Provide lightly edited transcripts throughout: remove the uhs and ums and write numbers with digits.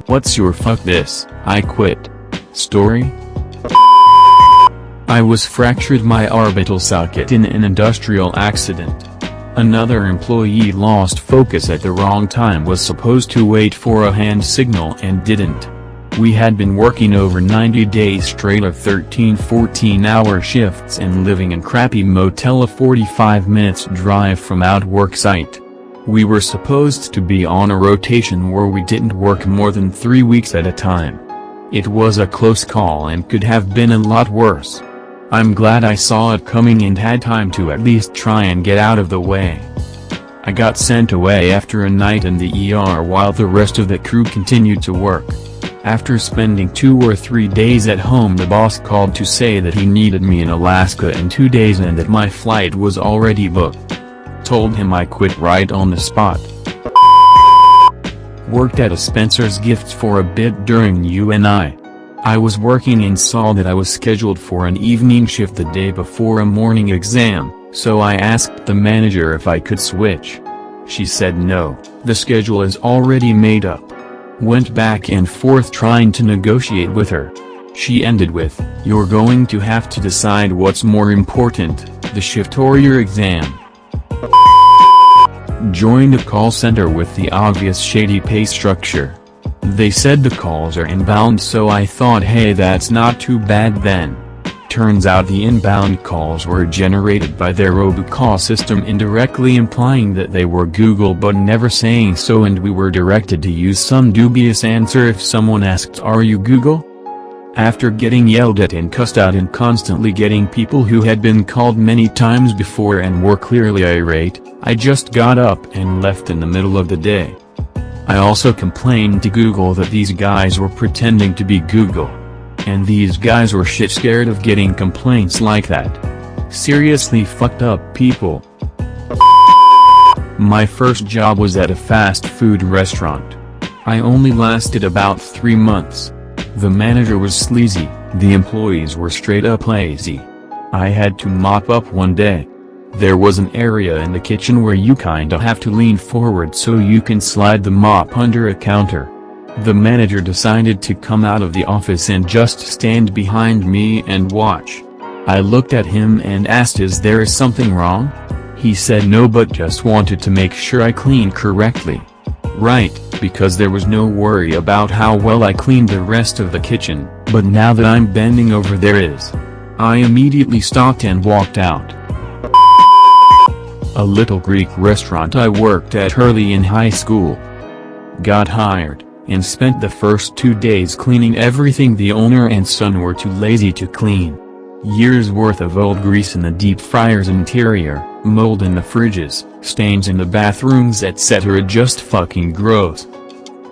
What's your fuck this, I quit story? I was fractured my orbital socket in an industrial accident. Another employee lost focus at the wrong time, was supposed to wait for a hand signal and didn't. We had been working over 90 days straight of 13-14-hour shifts and living in crappy motel a 45 minutes drive from out work site. We were supposed to be on a rotation where we didn't work more than 3 weeks at a time. It was a close call and could have been a lot worse. I'm glad I saw it coming and had time to at least try and get out of the way. I got sent away after a night in the ER while the rest of the crew continued to work. After spending 2 or 3 days at home, the boss called to say that he needed me in Alaska in 2 days and that my flight was already booked. Told him I quit right on the spot. Worked at a Spencer's Gifts for a bit during UNI. I was working and saw that I was scheduled for an evening shift the day before a morning exam, so I asked the manager if I could switch. She said no, the schedule is already made up. Went back and forth trying to negotiate with her. She ended with, "You're going to have to decide what's more important, the shift or your exam." Joined a call center with the obvious shady pay structure. They said the calls are inbound, so I thought, hey, that's not too bad then. Turns out the inbound calls were generated by their robocall system, indirectly implying that they were Google but never saying so, and we were directed to use some dubious answer if someone asked, "Are you Google?" After getting yelled at and cussed out and constantly getting people who had been called many times before and were clearly irate, I just got up and left in the middle of the day. I also complained to Google that these guys were pretending to be Google. And these guys were shit scared of getting complaints like that. Seriously fucked up people. My first job was at a fast food restaurant. I only lasted about 3 months. The manager was sleazy, the employees were straight up lazy. I had to mop up one day. There was an area in the kitchen where you kinda have to lean forward so you can slide the mop under a counter. The manager decided to come out of the office and just stand behind me and watch. I looked at him and asked, "Is there something wrong?" He said no, but just wanted to make sure I cleaned correctly. Right, because there was no worry about how well I cleaned the rest of the kitchen, but now that I'm bending over there is. I immediately stopped and walked out. A little Greek restaurant I worked at early in high school. Got hired, and spent the first 2 days cleaning everything the owner and son were too lazy to clean. Years worth of old grease in the deep fryer's interior, mold in the fridges, stains in the bathrooms, etc. Just fucking gross.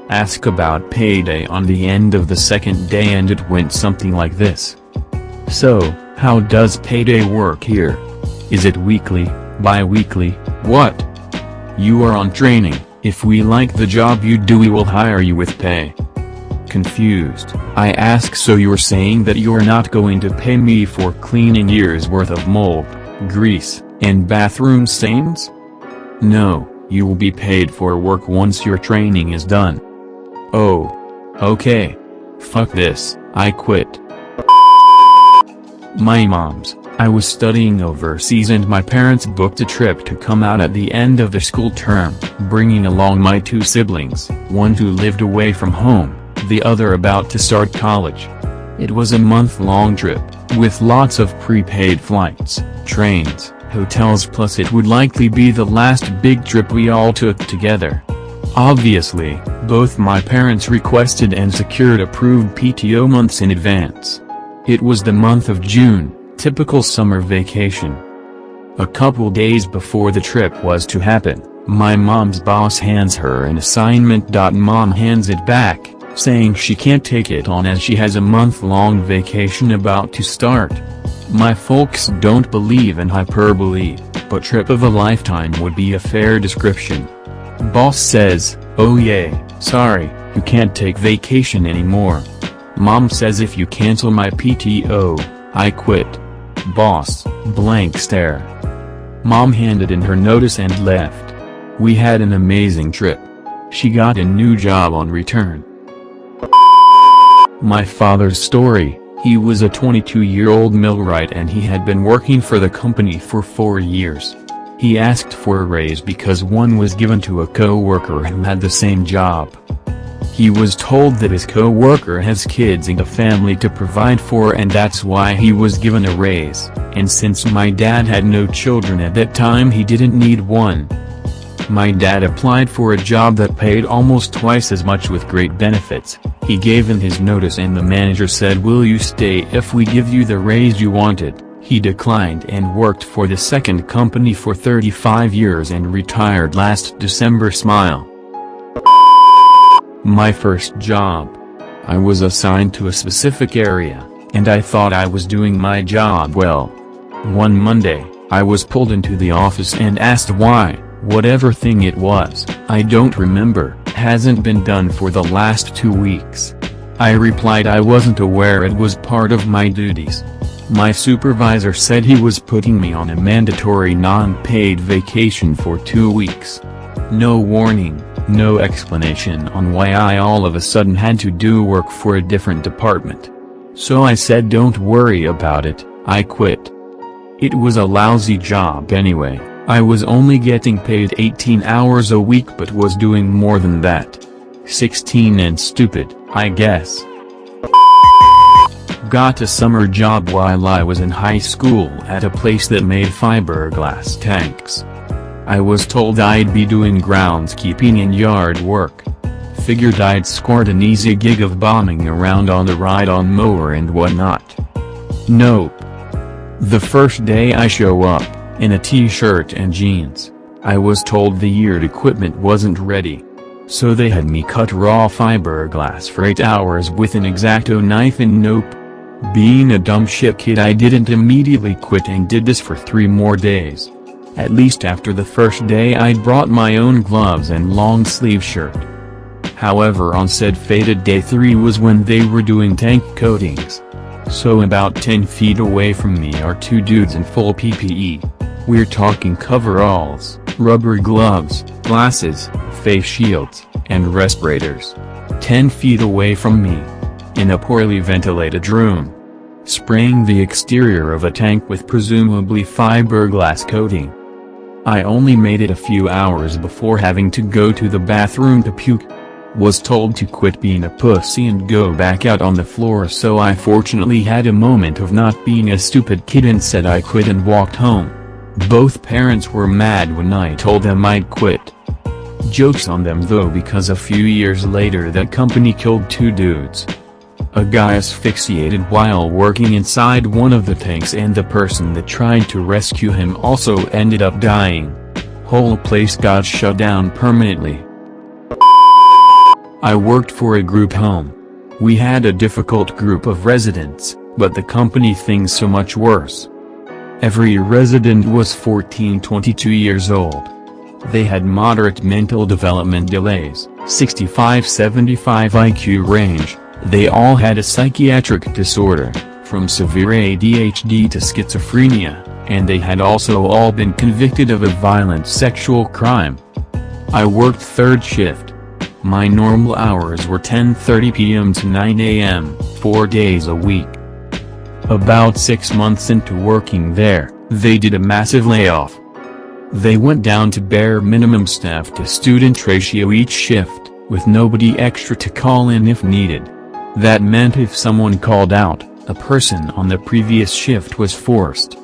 Ask about payday on the end of the second day and it went something like this. "So, how does payday work here? Is it weekly, bi-weekly, what? You are on training. If we like the job you do we will hire you with pay." Confused, I ask, "So you're saying that you're not going to pay me for cleaning years worth of mold, grease, and bathroom stains?" "No, you will be paid for work once your training is done." "Oh. Okay. Fuck this, I quit." My mom's. I was studying overseas and my parents booked a trip to come out at the end of the school term, bringing along my 2 siblings, one who lived away from home, the other about to start college. It was a month-long trip, with lots of prepaid flights, trains, hotels, plus it would likely be the last big trip we all took together. Obviously, both my parents requested and secured approved PTO months in advance. It was the month of June. Typical summer vacation. A couple days before the trip was to happen, my mom's boss hands her an assignment. Mom hands it back, saying she can't take it on as she has a month-long vacation about to start. My folks don't believe in hyperbole, but trip of a lifetime would be a fair description. Boss says, "Oh yeah, sorry, you can't take vacation anymore." Mom says, "If you cancel my PTO, I quit." Boss, blank stare. Mom handed in her notice and left. We had an amazing trip. She got a new job on return. My father's story: he was a 22-year-old millwright and he had been working for the company for 4 years. He asked for a raise because one was given to a co-worker who had the same job. He was told that his co-worker has kids and a family to provide for, and that's why he was given a raise, and since my dad had no children at that time, he didn't need one. My dad applied for a job that paid almost twice as much with great benefits. He gave in his notice and the manager said, "Will you stay if we give you the raise you wanted?" He declined and worked for the second company for 35 years and retired last December. Smile. My first job. I was assigned to a specific area, and I thought I was doing my job well. One Monday, I was pulled into the office and asked why. Whatever thing it was, I don't remember, hasn't been done for the last 2 weeks. I replied I wasn't aware it was part of my duties. My supervisor said he was putting me on a mandatory non-paid vacation for 2 weeks. No warning, no explanation on why I all of a sudden had to do work for a different department. So I said don't worry about it, I quit. It was a lousy job anyway. I was only getting paid 18 hours a week but was doing more than that. 16 and stupid, I guess. Got a summer job while I was in high school at a place that made fiberglass tanks. I was told I'd be doing groundskeeping and yard work. Figured I'd scored an easy gig of bombing around on the ride-on mower and whatnot. Nope. The first day I show up, in a t-shirt and jeans, I was told the yard equipment wasn't ready. So they had me cut raw fiberglass for 8 hours with an X-Acto knife, and nope. Being a dumb shit kid, I didn't immediately quit and did this for 3 more days. At least after the first day I'd brought my own gloves and long sleeve shirt. However, on said fated day 3 was when they were doing tank coatings. So about 10 feet away from me are 2 dudes in full PPE. We're talking coveralls, rubber gloves, glasses, face shields, and respirators. 10 feet away from me, in a poorly ventilated room, spraying the exterior of a tank with presumably fiberglass coating. I only made it a few hours before having to go to the bathroom to puke. Was told to quit being a pussy and go back out on the floor, so I fortunately had a moment of not being a stupid kid and said I quit and walked home. Both parents were mad when I told them I'd quit. Joke's on them though, because a few years later that company killed 2 dudes. A guy asphyxiated while working inside one of the tanks, and the person that tried to rescue him also ended up dying. Whole place got shut down permanently. I worked for a group home. We had a difficult group of residents, but the company things so much worse. Every resident was 14-22 years old. They had moderate mental development delays, 65-75 IQ range. They all had a psychiatric disorder, from severe ADHD to schizophrenia, and they had also all been convicted of a violent sexual crime. I worked 3rd shift. My normal hours were 10:30 p.m. to 9 a.m., 4 days a week. About 6 months into working there, they did a massive layoff. They went down to bare minimum staff to student ratio each shift, with nobody extra to call in if needed. That meant if someone called out, a person on the previous shift was forced.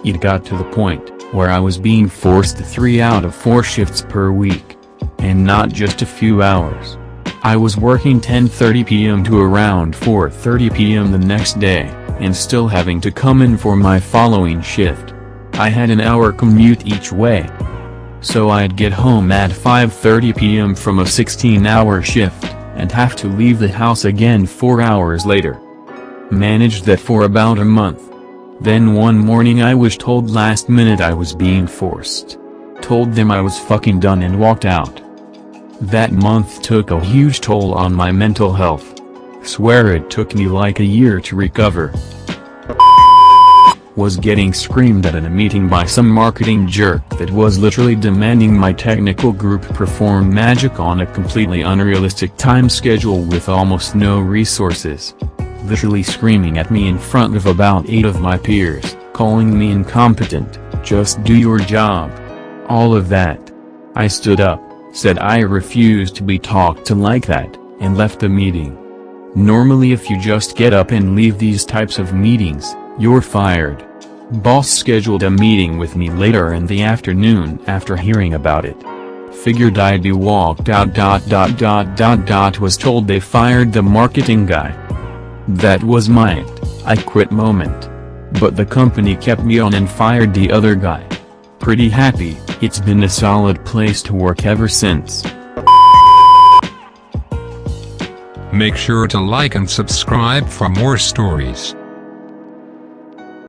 It got to the point where I was being forced to 3 out of 4 shifts per week. And not just a few hours. I was working 10:30 p.m. to around 4:30 p.m. the next day, and still having to come in for my following shift. I had an hour commute each way. So I'd get home at 5:30 p.m. from a 16-hour shift, and have to leave the house again 4 hours later. Managed that for about a month. Then one morning I was told last minute I was being forced. Told them I was fucking done and walked out. That month took a huge toll on my mental health. Swear it took me like a year to recover. was getting screamed at in a meeting by some marketing jerk that was literally demanding my technical group perform magic on a completely unrealistic time schedule with almost no resources. Literally screaming at me in front of about 8 of my peers, calling me incompetent, just do your job. All of that. I stood up, said I refuse to be talked to like that, and left the meeting. Normally if you just get up and leave these types of meetings, you're fired. Boss scheduled a meeting with me later in the afternoon after hearing about it. Figured I'd be walked out. Was told they fired the marketing guy. That was my I quit moment. But the company kept me on and fired the other guy. Pretty happy, it's been a solid place to work ever since. Make sure to like and subscribe for more stories.